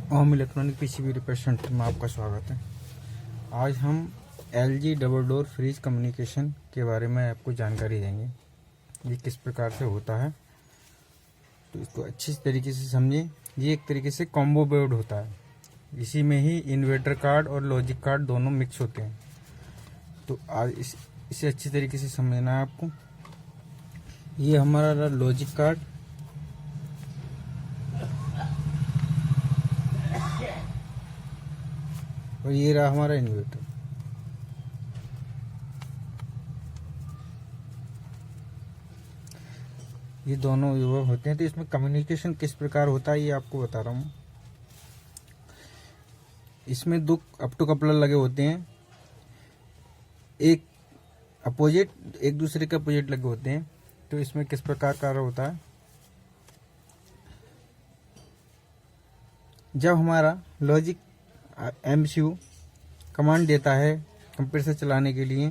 Home electronic PCB repair centre में आपका स्वागत है। आज हम LG double door fridge communication के बारे में आपको जानकारी देंगे। ये किस प्रकार से होता है, तो इसको अच्छी तरीके से समझें। ये एक तरीके से कॉम्बो बोर्ड होता है। इसी में ही इन्वर्टर कार्ड और लॉजिक कार्ड दोनों मिक्स होते हैं। तो आज इसे अच्छी तरीके से समझना है आपको। ये हमारा लॉजिक कार्ड, और ये रहा हमारा इन्वर्टर। ये दोनों जो होते हैं, तो इसमें कम्युनिकेशन किस प्रकार होता है ये आपको बता रहा हूँ। इसमें दो अप टू कपलर लगे होते हैं, एक अपोजिट, एक दूसरे के अपोजिट लगे होते हैं। तो इसमें किस प्रकार कार्य होता है, जब हमारा लॉजिक एमसीयू कमांड देता है कंप्रेसर चलाने के लिए,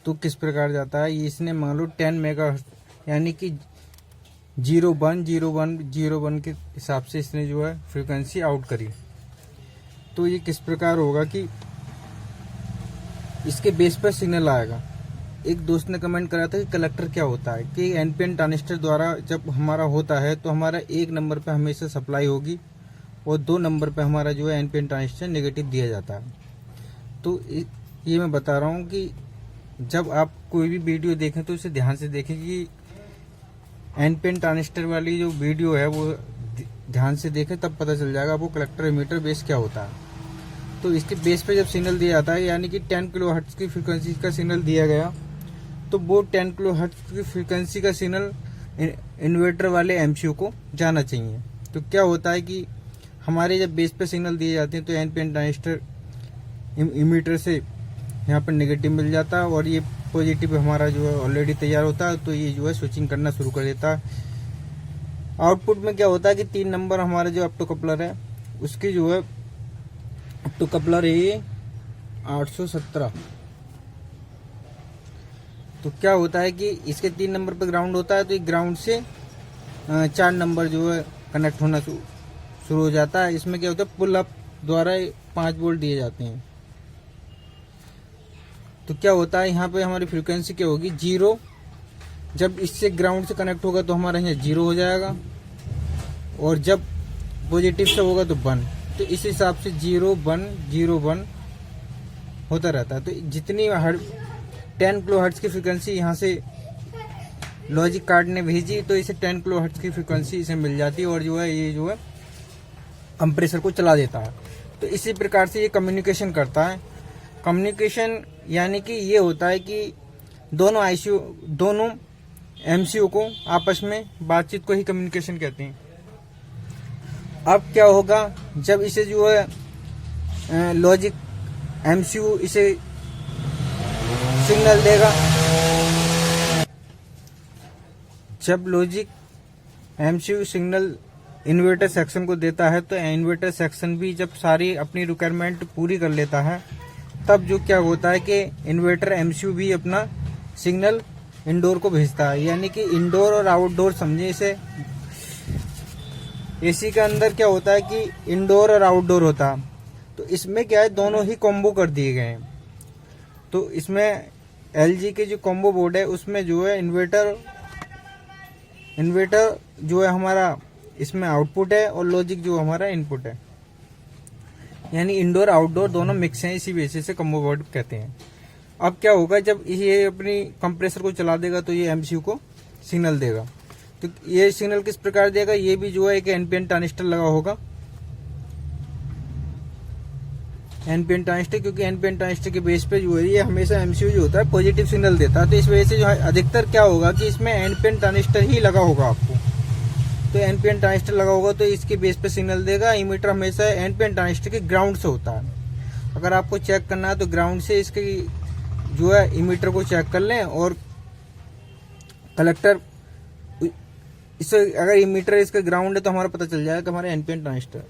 तो किस प्रकार जाता है। ये इसने मान लो 10 मेगाहर्ट्ज यानी कि 010101 के हिसाब से इसने जो है फ्रीक्वेंसी आउट करी। तो ये किस प्रकार होगा कि इसके बेस पर सिग्नल आएगा। एक दोस्त ने कमेंट करा था कि कलेक्टर क्या होता है, कि एनपीएन ट्रांजिस्टर द्वारा जब हमारा होता है तो हमारा एक नंबर पर हमेशा सप्लाई होगी और 2 नंबर पे हमारा जो है एनपीएन ट्रांजिस्टर नेगेटिव दिया जाता है। तो ये मैं बता रहा हूँ कि जब आप कोई भी वीडियो देखें तो इसे ध्यान से देखें कि एनपीएन ट्रांजिस्टर वाली जो वीडियो है वो ध्यान से देखें, तब पता चल जाएगा आपको कलेक्टर एमीटर बेस क्या होता है। तो इसके बेस पे जब सिग्नल दिया जाता है, यानी कि 10 किलो हर्ट्ज की फ्रीक्वेंसी का सिग्नल दिया गया, तो वो 10 किलो हर्ट्ज की फ्रीक्वेंसी का सिग्नल इन्वर्टर वाले एमसीयू को जाना चाहिए। तो क्या होता है कि हमारे जब बेस पे सिग्नल दिए जाते हैं तो एनपीएन ट्रांजिस्टर इमीटर से यहाँ पर नेगेटिव मिल जाता है और ये पॉजिटिव हमारा जो है ऑलरेडी तैयार होता है। तो ये जो है स्विचिंग करना शुरू कर देता है। आउटपुट में क्या होता है कि 3 नंबर हमारा जो अप टू कपलर है, उसकी जो है अप टू कपलर है ये 817। तो क्या होता है कि इसके 3 नंबर पर ग्राउंड होता है, तो ये ग्राउंड से 4 नंबर जो है कनेक्ट होना शुरू हो जाता है। इसमें क्या होता है, पुल अप द्वारा 5 वोल्ट दिए जाते हैं। तो क्या होता है, यहाँ पे हमारी फ्रीक्वेंसी क्या होगी, 0। जब इससे ग्राउंड से कनेक्ट होगा तो हमारा यहाँ 0 हो जाएगा, और जब पॉजिटिव से होगा तो 1। तो इस हिसाब से 0 1 0 1 होता रहता है। तो जितनी 10 किलो हर्ट्ज की फ्रीक्वेंसी यहाँ से लॉजिक कार्ड ने भेजी, तो इसे 10 किलो हर्ट्ज की फ्रीक्वेंसी इसे मिल जाती है और जो है ये जो है कंप्रेसर को चला देता है। तो इसी प्रकार से ये कम्युनिकेशन करता है। कम्युनिकेशन यानी कि ये होता है कि दोनों एमसीयू को आपस में बातचीत को ही कम्युनिकेशन कहते हैं। अब क्या होगा, जब इसे जो है लॉजिक एमसीयू इसे सिग्नल देगा, जब logic MCU signal inverter section को देता है, तो इन्वर्टर सेक्शन भी जब सारी अपनी रिक्वायरमेंट पूरी कर लेता है, तब जो क्या होता है कि इन्वर्टर एमसीयू भी अपना सिग्नल इंडोर को भेजता है। यानी कि इंडोर और आउटडोर समझे इसे। एसी के अंदर क्या होता है कि इंडोर और आउटडोर होता है, तो इसमें क्या है, दोनों ही कॉम्बो कर दिए गए हैं। तो इसमें एलजी के जो कॉम्बो बोर्ड है उसमें जो है इन्वर्टर जो है हमारा इसमें आउटपुट है, और लॉजिक जो हमारा इनपुट है। यानी इंडोर आउटडोर दोनों मिक्स हैं, इसी वजह से कॉम्बो बोर्ड कहते हैं। अब क्या होगा, जब ये अपनी कंप्रेसर को चला देगा तो ये एमसीयू को सिग्नल देगा। तो ये सिग्नल किस प्रकार देगा, ये भी जो है एक एनपीएन ट्रांजिस्टर लगा होगा, एनपीएन ट्रांजिस्टर, क्योंकि एनपीएन ट्रांजिस्टर के बेस पे जो है ये हमेशा एमसीयू जो होता है पॉजिटिव सिग्नल देता है। तो इस वजह से जो है अधिकतर क्या होगा कि इसमें एनपीएन ट्रांजिस्टर ही लगा होगा आपको। तो एनपीएन ट्रांजिस्टर लगा होगा तो इसके बेस पे सिग्नल देगा। इमीटर हमेशा एनपीएन ट्रांजिस्टर के ग्राउंड से होता है। अगर आपको चेक करना है तो ग्राउंड से इसके जो है इमीटर को चेक कर लें, और कलेक्टर इससे अगर इमीटर इसका ग्राउंड है तो हमारा पता चल जाएगा कि हमारा एनपीएन ट्रांजिस्टर।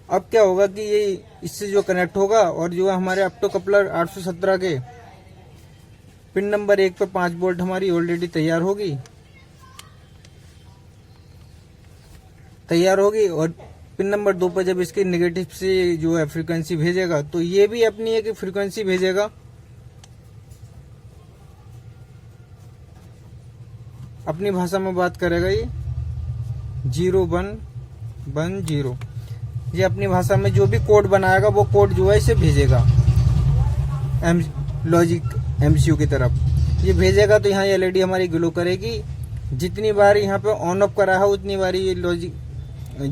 अब क्या होगा कि ये इससे जो कनेक्ट होगा, और जो है हमारे अप टू कपलर 817 के पिन नंबर 1 पे 5 वोल्ट हमारी ऑलरेडी तैयार होगी, और पिन नंबर 2 पर जब इसके नेगेटिव से जो है फ्रीक्वेंसी भेजेगा तो ये भी अपनी एक फ्रीक्वेंसी भेजेगा, अपनी भाषा में बात करेगा ये 0110। ये अपनी भाषा में जो भी कोड बनाएगा वो कोड जो है इसे भेजेगा लॉजिक MCU की तरफ। ये भेजेगा तो यहाँ LED हमारी ग्लो करेगी। जितनी बार यहाँ पे ऑन ऑफ करा है उतनी बार ये लॉजिक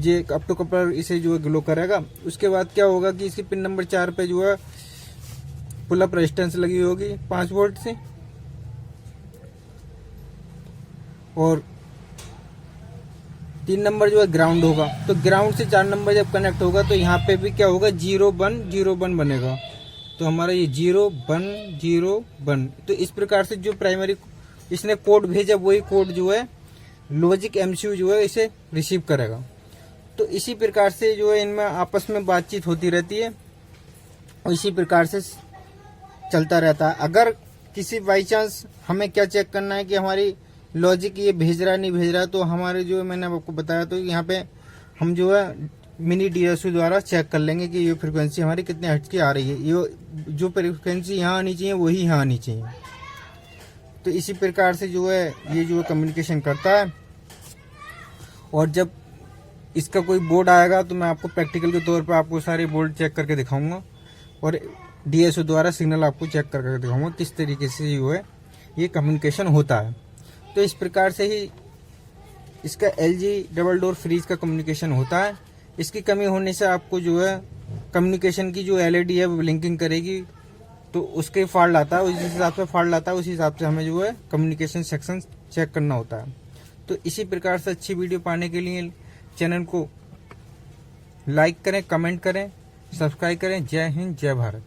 ये अप टू कपलर इसे जो है ग्लो करेगा। उसके बाद क्या होगा कि इसकी पिन नंबर 4 पे जो है पुल अप रेजिस्टेंस लगी होगी 5 वोल्ट से, और 3 नंबर जो है ग्राउंड होगा। तो ग्राउंड से 4 नंबर जब कनेक्ट होगा तो यहाँ पे भी क्या होगा 0101 बनेगा। तो हमारा ये 0101। तो इस प्रकार से जो प्राइमरी इसने कोड भेजा वही कोड जो है लॉजिक MCU जो है इसे रिसीव करेगा। तो इसी प्रकार से जो है इनमें आपस में बातचीत होती रहती है और इसी प्रकार से चलता रहता है। अगर किसी बाई चांस हमें क्या चेक करना है कि हमारी लॉजिक ये भेज रहा नहीं भेज रहा, तो हमारे जो मैंने आपको बताया तो यहाँ पे हम जो है मिनी DSO द्वारा चेक कर लेंगे कि ये फ्रीक्वेंसी हमारी कितने हर्ट्ज की आ रही है। ये जो फ्रीक्वेंसी यहाँ आनी चाहिए वही यहाँ आनी चाहिए। तो इसी प्रकार से जो है ये जो कम्युनिकेशन करता है। और जब इसका कोई बोर्ड आएगा तो मैं आपको प्रैक्टिकल के तौर पर आपको सारे बोर्ड चेक करके दिखाऊंगा और DSO द्वारा सिग्नल आपको चेक करके दिखाऊंगा किस तरीके से जो है ये कम्युनिकेशन होता है। तो इस प्रकार से ही इसका LG डबल डोर फ्रीज का कम्युनिकेशन होता है। इसकी कमी होने से आपको जो है कम्युनिकेशन की जो LED है वो ब्लिंकिंग करेगी, तो उसके फॉल्ट आता है। उस हिसाब से फॉल्ट आता है उसी हिसाब से हमें जो है कम्युनिकेशन सेक्शन चेक करना होता है। तो इसी प्रकार से अच्छी वीडियो पाने के लिए चैनल को लाइक करें, कमेंट करें, सब्सक्राइब करें। जय हिंद, जय भारत।